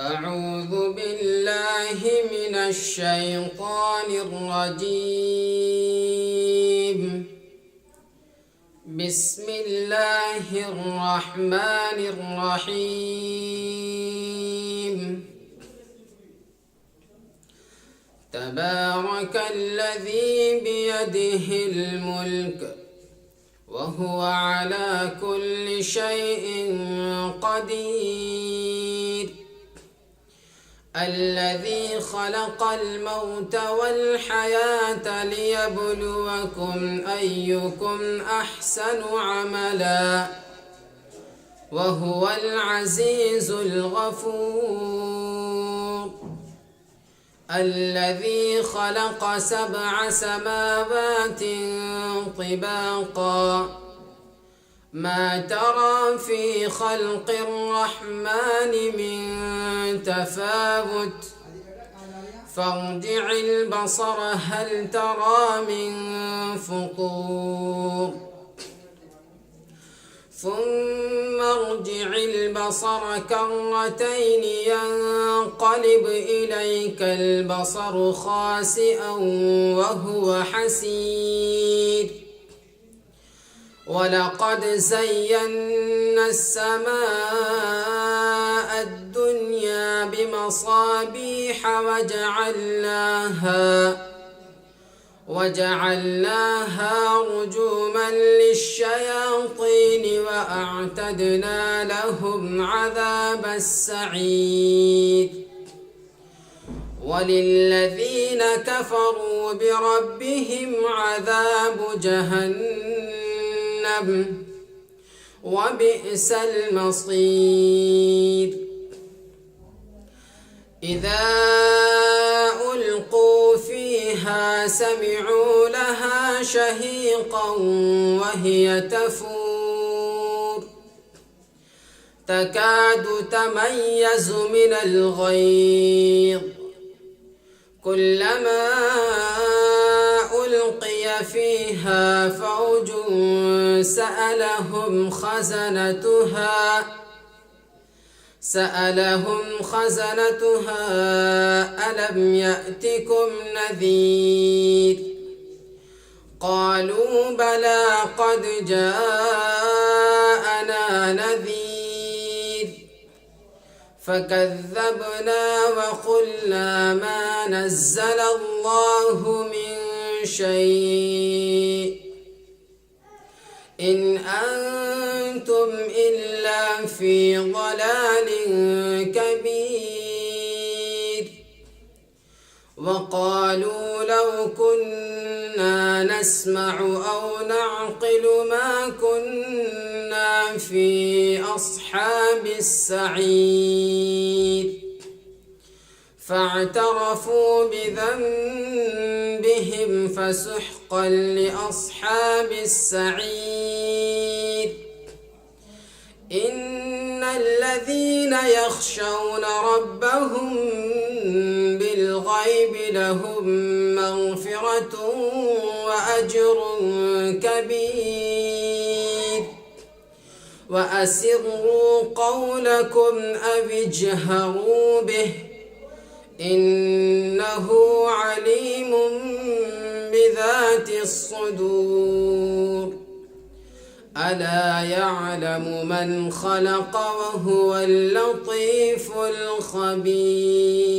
أعوذ بالله من الشيطان الرجيم. بسم الله الرحمن الرحيم. تبارك الذي بيده الملك وهو على كل شيء قدير. الذي خلق الموت والحياة ليبلوكم أيكم أحسن عملا وهو العزيز الغفور. الذي خلق 7 سماوات طباقا ما ترى في خلق الرحمن من تفاوت فارجع البصر هل ترى من فطور ثم ارجع البصر كرتين ينقلب إليك البصر خاسئا وهو حسير. ولقد زينا السماء الدنيا بمصابيح وجعلناها رجوما للشياطين وأعتدنا لهم عذاب السعير. وللذين كفروا بربهم عذاب جهنم وبئس المصير. إذا ألقوا فيها سمعوا لها شهيقا وهي تفور تكاد تميز من الغيظ كلما ألقي فيها فوج سألهم خزنتها ألم يأتكم نذير قالوا بلى قد جاءنا نذير فكذبنا وقلنا ما نزل الله من شيء إن أنتم إلا في ضلال كبير. وقالوا لو كنا نسمع أو نعقل ما كنا في أصحاب السعير فاعترفوا بذنبهم فسحقا لأصحاب السعير. إن الذين يخشون ربهم بالغيب لهم مغفرة وأجر كبير. وأسروا قولكم أو اجهروا به إنه عليم بذات الصدور. ألا يعلم من خلق وهو اللطيف الخبير.